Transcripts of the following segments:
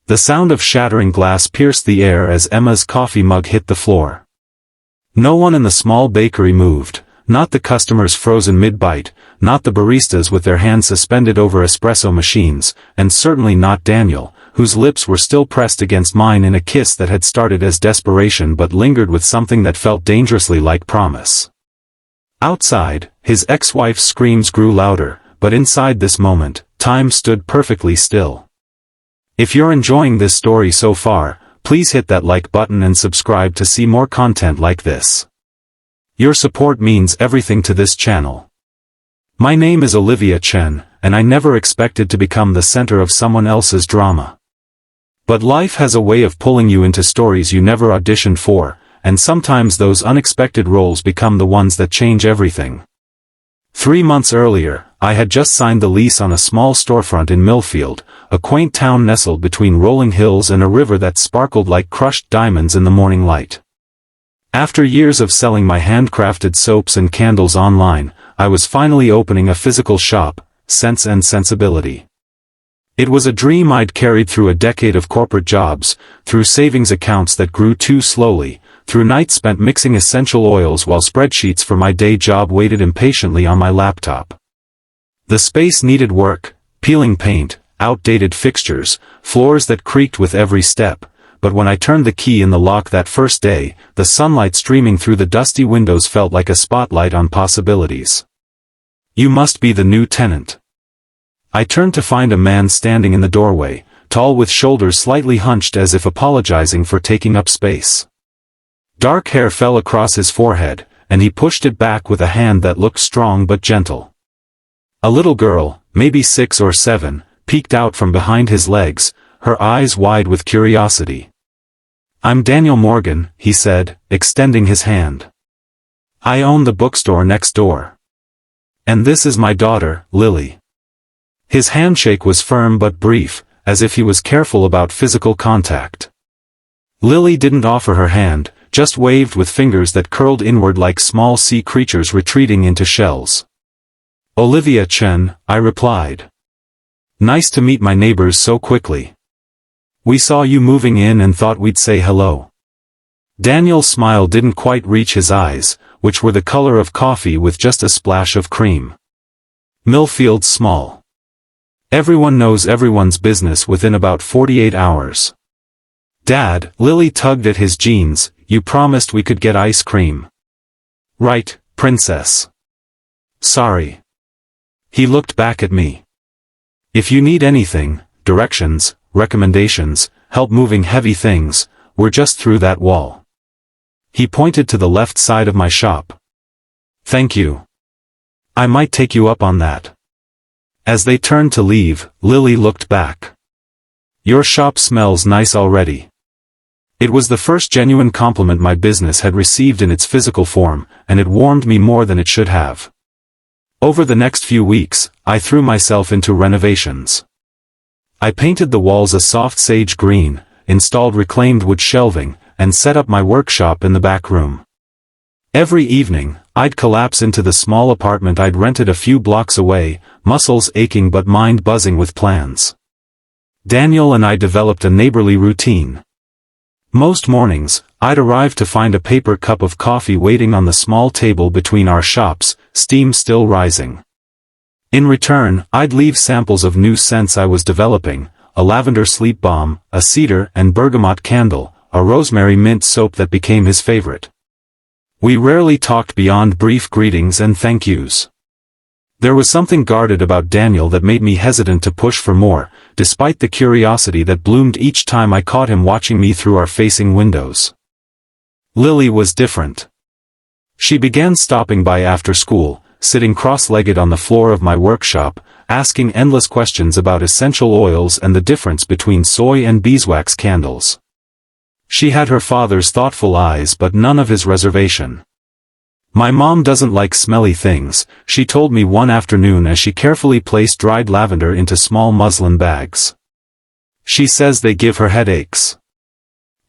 The sound of shattering glass pierced the air as Emma's coffee mug hit the floor. No one in the small bakery moved, not the customers frozen mid-bite, not the baristas with their hands suspended over espresso machines, and certainly not Daniel, whose lips were still pressed against mine in a kiss that had started as desperation but lingered with something that felt dangerously like promise. Outside, his ex-wife's screams grew louder, but inside this moment, time stood perfectly still. If you're enjoying this story so far, please hit that like button and subscribe to see more content like this. Your support means everything to this channel. My name is Olivia Chen, and I never expected to become the center of someone else's drama. But life has a way of pulling you into stories you never auditioned for, and sometimes those unexpected roles become the ones that change everything. 3 months earlier, I had just signed the lease on a small storefront in Millfield, a quaint town nestled between rolling hills and a river that sparkled like crushed diamonds in the morning light. After years of selling my handcrafted soaps and candles online, I was finally opening a physical shop, Sense and Sensibility. It was a dream I'd carried through a decade of corporate jobs, through savings accounts that grew too slowly, through nights spent mixing essential oils while spreadsheets for my day job waited impatiently on my laptop. The space needed work, peeling paint, outdated fixtures, floors that creaked with every step, but when I turned the key in the lock that first day, the sunlight streaming through the dusty windows felt like a spotlight on possibilities. "You must be the new tenant." I turned to find a man standing in the doorway, tall with shoulders slightly hunched as if apologizing for taking up space. Dark hair fell across his forehead, and he pushed it back with a hand that looked strong but gentle. A little girl, maybe 6 or 7, peeked out from behind his legs, her eyes wide with curiosity. "I'm Daniel Morgan," he said, extending his hand. "I own the bookstore next door. And this is my daughter, Lily." His handshake was firm but brief, as if he was careful about physical contact. Lily didn't offer her hand, just waved with fingers that curled inward like small sea creatures retreating into shells. "Olivia Chen," I replied. "Nice to meet my neighbors so quickly. We saw you moving in and thought we'd say hello." Daniel's smile didn't quite reach his eyes, which were the color of coffee with just a splash of cream. Millfield's small. Everyone knows everyone's business within about 48 hours. "Dad," Lily tugged at his jeans, "you promised we could get ice cream." "Right, princess." "Sorry." He looked back at me. "If you need anything, directions, recommendations, help moving heavy things, we're just through that wall." He pointed to the left side of my shop. "Thank you. I might take you up on that." As they turned to leave, Lily looked back. "Your shop smells nice already." It was the first genuine compliment my business had received in its physical form, and it warmed me more than it should have. Over the next few weeks, I threw myself into renovations. I painted the walls a soft sage green, installed reclaimed wood shelving, and set up my workshop in the back room. Every evening, I'd collapse into the small apartment I'd rented a few blocks away, muscles aching but mind buzzing with plans. Daniel and I developed a neighborly routine. Most mornings, I'd arrive to find a paper cup of coffee waiting on the small table between our shops, steam still rising. In return, I'd leave samples of new scents I was developing, a lavender sleep balm, a cedar and bergamot candle, a rosemary mint soap that became his favorite. We rarely talked beyond brief greetings and thank yous. There was something guarded about Daniel that made me hesitant to push for more, despite the curiosity that bloomed each time I caught him watching me through our facing windows. Lily was different. She began stopping by after school, sitting cross-legged on the floor of my workshop, asking endless questions about essential oils and the difference between soy and beeswax candles. She had her father's thoughtful eyes but none of his reservation. "My mom doesn't like smelly things," she told me one afternoon as she carefully placed dried lavender into small muslin bags. "She says they give her headaches."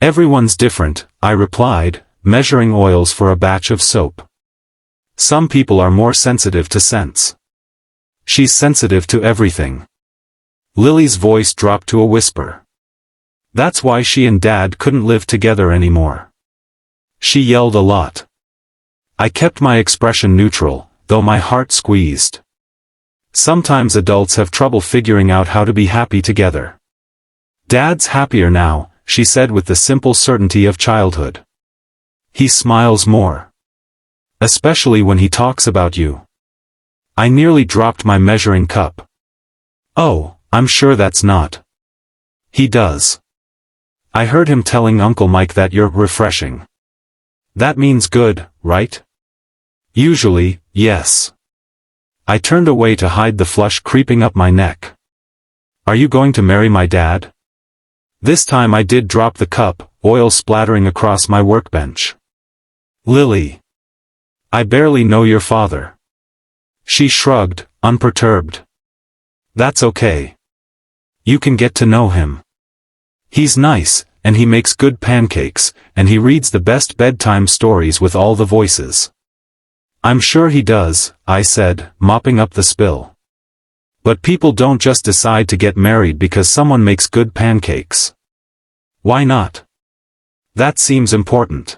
"Everyone's different," I replied, measuring oils for a batch of soap. "Some people are more sensitive to scents." "She's sensitive to everything." Lily's voice dropped to a whisper. That's why she and Dad couldn't live together anymore. She yelled a lot. I kept my expression neutral, though my heart squeezed. Sometimes adults have trouble figuring out how to be happy together. Dad's happier now, she said with the simple certainty of childhood. He smiles more. Especially when he talks about you. I nearly dropped my measuring cup. Oh, I'm sure that's not. He does. I heard him telling Uncle Mike that you're refreshing. That means good, right? Usually, yes. I turned away to hide the flush creeping up my neck. Are you going to marry my dad? This time I did drop the cup, oil splattering across my workbench. Lily. I barely know your father. She shrugged, unperturbed. That's okay. You can get to know him. He's nice, and he makes good pancakes, and he reads the best bedtime stories with all the voices. I'm sure he does, I said, mopping up the spill. But people don't just decide to get married because someone makes good pancakes. Why not? That seems important.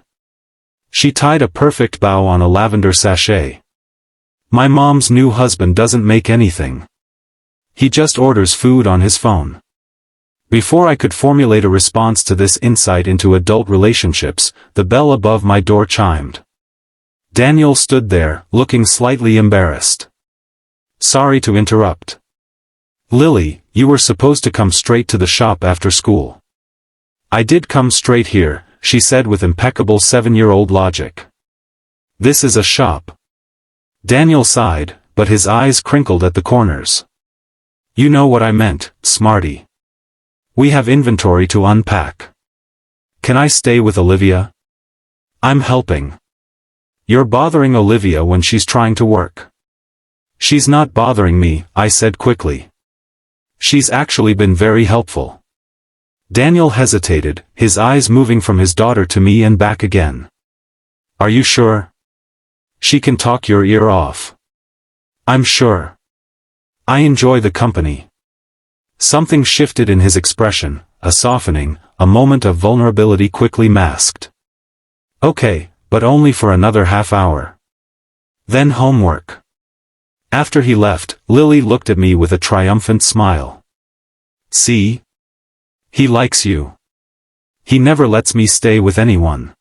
She tied a perfect bow on a lavender sachet. My mom's new husband doesn't make anything. He just orders food on his phone. Before I could formulate a response to this insight into adult relationships, the bell above my door chimed. Daniel stood there, looking slightly embarrassed. Sorry to interrupt. Lily, you were supposed to come straight to the shop after school. I did come straight here, she said with impeccable 7-year-old logic. This is a shop. Daniel sighed, but his eyes crinkled at the corners. You know what I meant, smarty. We have inventory to unpack. Can I stay with Olivia? I'm helping. You're bothering Olivia when she's trying to work. She's not bothering me, I said quickly. She's actually been very helpful. Daniel hesitated, his eyes moving from his daughter to me and back again. Are you sure? She can talk your ear off. I'm sure. I enjoy the company. Something shifted in his expression, a softening, a moment of vulnerability quickly masked. Okay, but only for another half hour. Then homework. After he left, Lily looked at me with a triumphant smile. See? He likes you. He never lets me stay with anyone.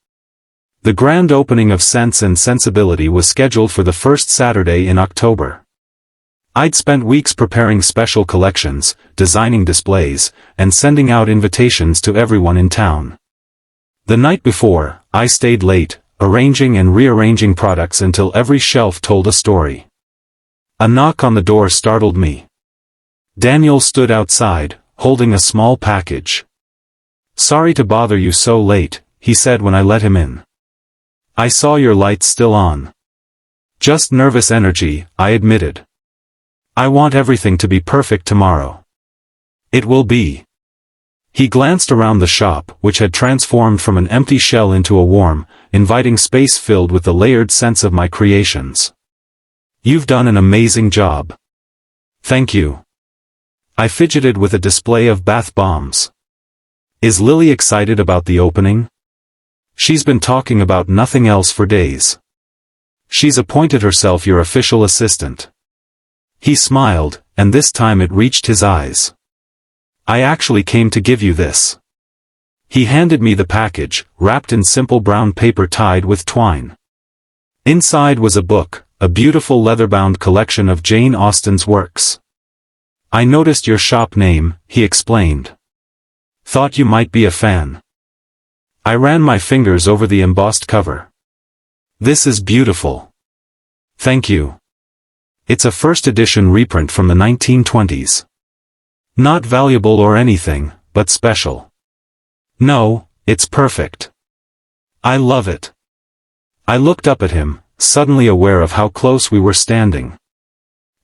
The grand opening of Sense and Sensibility was scheduled for the first Saturday in October. I'd spent weeks preparing special collections, designing displays, and sending out invitations to everyone in town. The night before, I stayed late, arranging and rearranging products until every shelf told a story. A knock on the door startled me. Daniel stood outside, holding a small package. Sorry to bother you so late, he said when I let him in. I saw your lights still on. Just nervous energy, I admitted. I want everything to be perfect tomorrow. It will be. He glanced around the shop, which had transformed from an empty shell into a warm, inviting space filled with the layered sense of my creations. You've done an amazing job. Thank you. I fidgeted with a display of bath bombs. Is Lily excited about the opening? She's been talking about nothing else for days. She's appointed herself your official assistant. He smiled, and this time it reached his eyes. I actually came to give you this. He handed me the package, wrapped in simple brown paper tied with twine. Inside was a book, a beautiful leather-bound collection of Jane Austen's works. I noticed your shop name, he explained. Thought you might be a fan. I ran my fingers over the embossed cover. This is beautiful. Thank you. It's a first edition reprint from the 1920s. Not valuable or anything, but special. No, it's perfect. I love it. I looked up at him, suddenly aware of how close we were standing.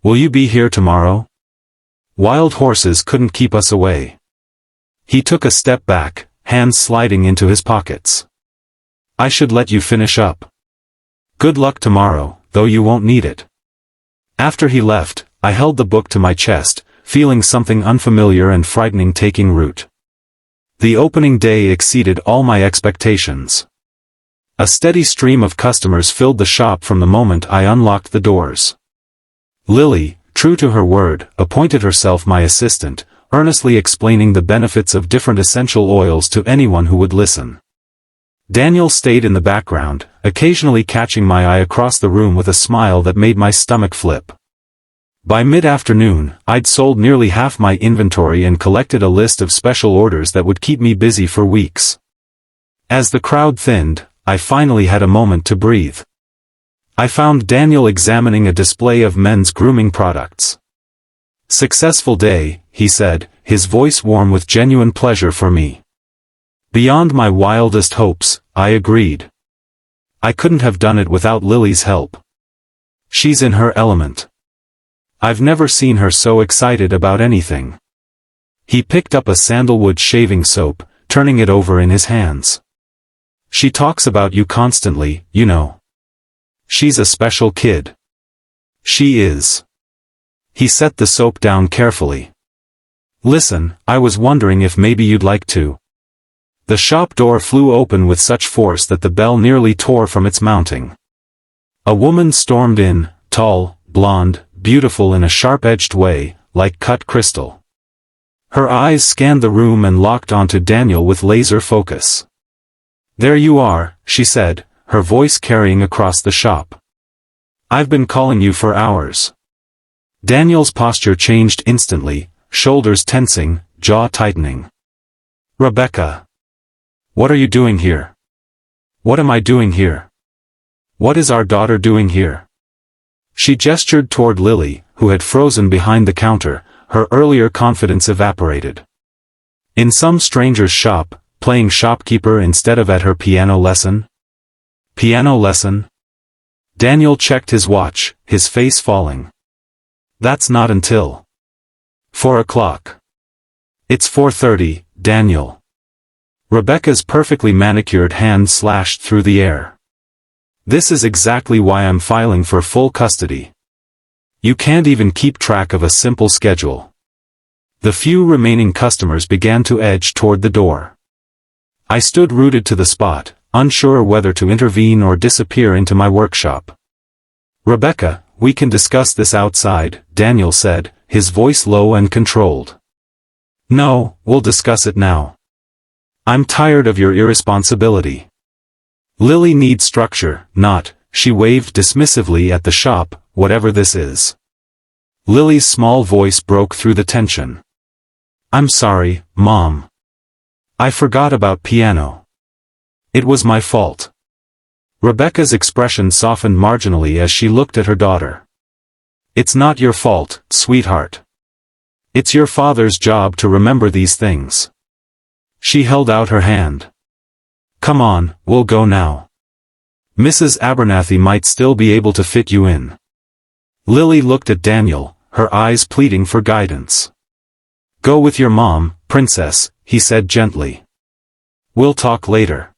Will you be here tomorrow? Wild horses couldn't keep us away. He took a step back, hands sliding into his pockets. I should let you finish up. Good luck tomorrow, though you won't need it. After he left, I held the book to my chest, feeling something unfamiliar and frightening taking root. The opening day exceeded all my expectations. A steady stream of customers filled the shop from the moment I unlocked the doors. Lily, true to her word, appointed herself my assistant, earnestly explaining the benefits of different essential oils to anyone who would listen. Daniel stayed in the background, occasionally catching my eye across the room with a smile that made my stomach flip. By mid-afternoon, I'd sold nearly half my inventory and collected a list of special orders that would keep me busy for weeks. As the crowd thinned, I finally had a moment to breathe. I found Daniel examining a display of men's grooming products. "Successful day," he said, his voice warm with genuine pleasure for me. "Beyond my wildest hopes," I agreed. I couldn't have done it without Lily's help. She's in her element. I've never seen her so excited about anything. He picked up a sandalwood shaving soap, turning it over in his hands. "She talks about you constantly, you know. She's a special kid." "She is." He set the soap down carefully. "Listen, I was wondering if maybe you'd like to." The shop door flew open with such force that the bell nearly tore from its mounting. A woman stormed in, tall, blonde, beautiful in a sharp-edged way, like cut crystal. Her eyes scanned the room and locked onto Daniel with laser focus. "There you are," she said, her voice carrying across the shop. "I've been calling you for hours." Daniel's posture changed instantly, shoulders tensing, jaw tightening. "Rebecca. What are you doing here? What am I doing here? What is our daughter doing here?" She gestured toward Lily, who had frozen behind the counter, her earlier confidence evaporated. In some stranger's shop, playing shopkeeper instead of at her piano lesson? Piano lesson? Daniel checked his watch, his face falling. "That's not until 4 o'clock. It's 4:30, Daniel." Rebecca's perfectly manicured hand slashed through the air. "This is exactly why I'm filing for full custody. You can't even keep track of a simple schedule." The few remaining customers began to edge toward the door. I stood rooted to the spot, unsure whether to intervene or disappear into my workshop. "Rebecca, we can discuss this outside," Daniel said, his voice low and controlled. "No, we'll discuss it now. I'm tired of your irresponsibility. Lily needs structure, not," she waved dismissively at the shop, "whatever this is." Lily's small voice broke through the tension. "I'm sorry, Mom. I forgot about piano. It was my fault." Rebecca's expression softened marginally as she looked at her daughter. "It's not your fault, sweetheart. It's your father's job to remember these things." She held out her hand. "Come on, we'll go now. Mrs. Abernathy might still be able to fit you in." Lily looked at Daniel, her eyes pleading for guidance. "Go with your mom, princess," he said gently. "We'll talk later."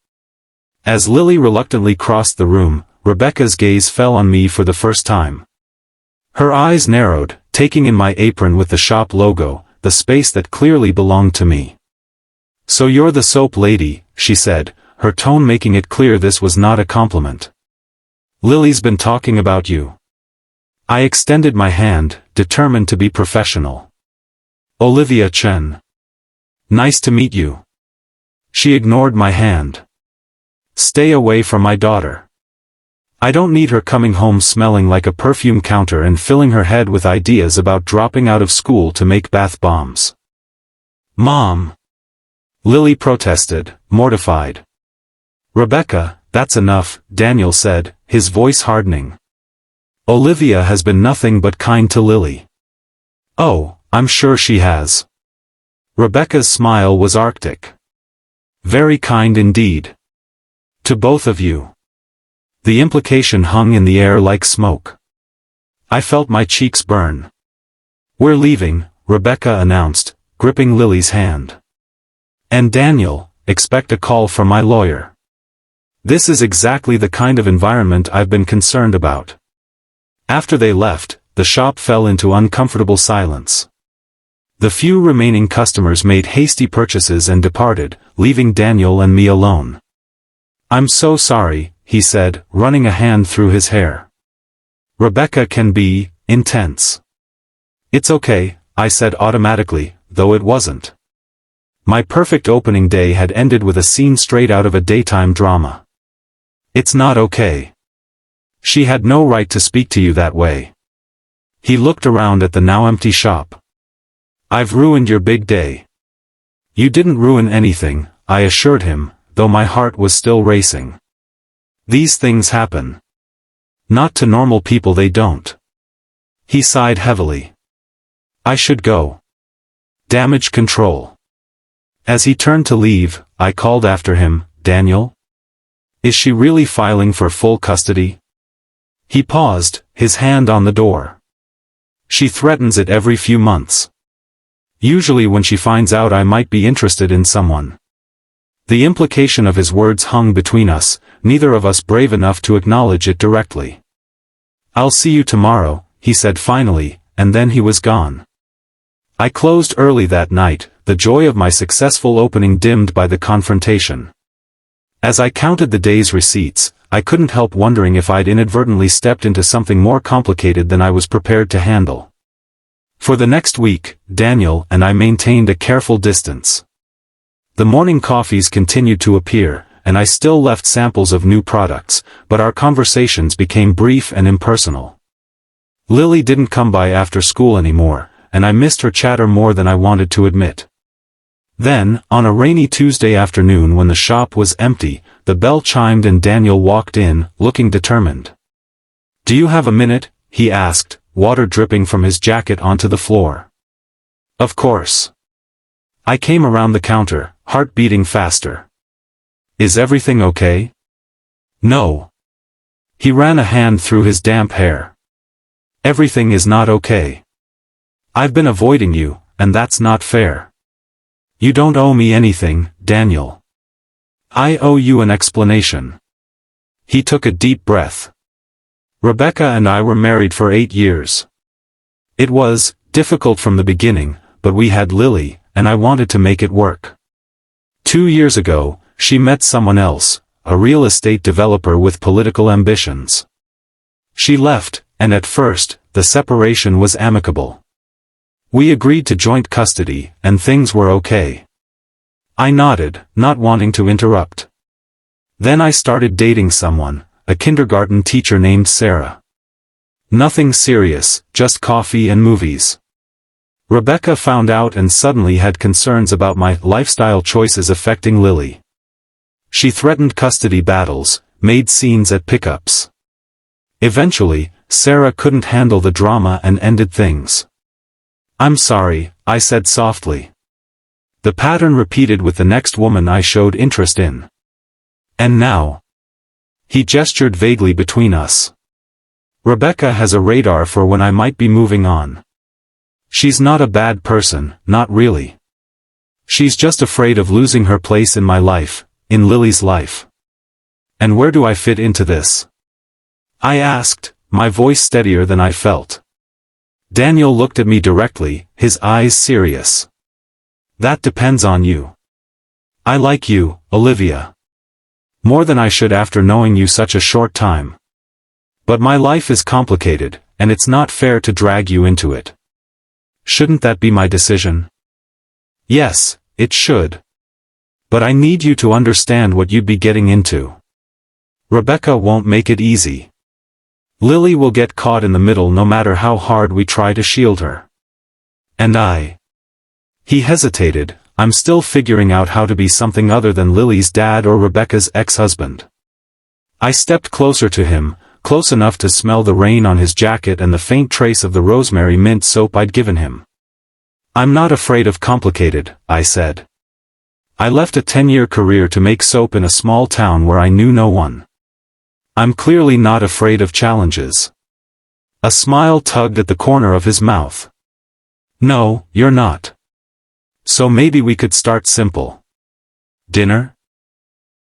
As Lily reluctantly crossed the room, Rebecca's gaze fell on me for the first time. Her eyes narrowed, taking in my apron with the shop logo, the space that clearly belonged to me. "So you're the soap lady," she said, her tone making it clear this was not a compliment. "Lily's been talking about you." I extended my hand, determined to be professional. "Olivia Chen. Nice to meet you." She ignored my hand. "Stay away from my daughter. I don't need her coming home smelling like a perfume counter and filling her head with ideas about dropping out of school to make bath bombs." "Mom!" Lily protested, mortified. "Rebecca, that's enough," Daniel said, his voice hardening. "Olivia has been nothing but kind to Lily." "Oh, I'm sure she has." Rebecca's smile was arctic. "Very kind indeed. To both of you." The implication hung in the air like smoke. I felt my cheeks burn. "We're leaving," Rebecca announced, gripping Lily's hand. "And Daniel, expect a call from my lawyer. This is exactly the kind of environment I've been concerned about." After they left, the shop fell into uncomfortable silence. The few remaining customers made hasty purchases and departed, leaving Daniel and me alone. "I'm so sorry," he said, running a hand through his hair. "Rebecca can be intense." "It's okay," I said automatically, though it wasn't. My perfect opening day had ended with a scene straight out of a daytime drama. "It's not okay. She had no right to speak to you that way." He looked around at the now empty shop. "I've ruined your big day." "You didn't ruin anything," I assured him, though my heart was still racing. "These things happen. Not to normal people, they don't." He sighed heavily. "I should go. Damage control." As he turned to leave, I called after him, "Daniel? Is she really filing for full custody?" He paused, his hand on the door. "She threatens it every few months. Usually when she finds out I might be interested in someone." The implication of his words hung between us, neither of us brave enough to acknowledge it directly. "I'll see you tomorrow," he said finally, and then he was gone. I closed early that night, the joy of my successful opening dimmed by the confrontation. As I counted the day's receipts, I couldn't help wondering if I'd inadvertently stepped into something more complicated than I was prepared to handle. For the next week, Daniel and I maintained a careful distance. The morning coffees continued to appear, and I still left samples of new products, but our conversations became brief and impersonal. Lily didn't come by after school anymore, and I missed her chatter more than I wanted to admit. Then, on a rainy Tuesday afternoon when the shop was empty, the bell chimed and Daniel walked in, looking determined. "Do you have a minute?" he asked, water dripping from his jacket onto the floor. "Of course." I came around the counter, heart beating faster. "Is everything okay?" "No." He ran a hand through his damp hair. "Everything is not okay. I've been avoiding you, and that's not fair. You don't owe me anything, Daniel. I owe you an explanation." He took a deep breath. "Rebecca and I were married for 8 years. It was difficult from the beginning, but we had Lily, and I wanted to make it work. 2 years ago, she met someone else, a real estate developer with political ambitions. She left, and at first, the separation was amicable. We agreed to joint custody, and things were okay." I nodded, not wanting to interrupt. "Then I started dating someone, a kindergarten teacher named Sarah. Nothing serious, just coffee and movies. Rebecca found out and suddenly had concerns about my lifestyle choices affecting Lily. She threatened custody battles, made scenes at pickups. Eventually, Sarah couldn't handle the drama and ended things. "I'm sorry," I said softly. The pattern repeated with the next woman I showed interest in. "And now?" He gestured vaguely between us. "Rebecca has a radar for when I might be moving on. She's not a bad person, not really. She's just afraid of losing her place in my life, in Lily's life." "And where do I fit into this?" I asked, my voice steadier than I felt. Daniel looked at me directly, his eyes serious. "That depends on you. I like you, Olivia. More than I should after knowing you such a short time. But my life is complicated, and it's not fair to drag you into it. Shouldn't that be my decision?" "Yes, it should. But I need you to understand what you'd be getting into. Rebecca won't make it easy. Lily will get caught in the middle no matter how hard we try to shield her. And I..." He hesitated. "I'm still figuring out how to be something other than Lily's dad or Rebecca's ex-husband." I stepped closer to him, close enough to smell the rain on his jacket and the faint trace of the rosemary mint soap I'd given him. "I'm not afraid of complicated," I said. "I left a 10-year career to make soap in a small town where I knew no one. I'm clearly not afraid of challenges." A smile tugged at the corner of his mouth. "No, you're not. So maybe we could start simple. Dinner?"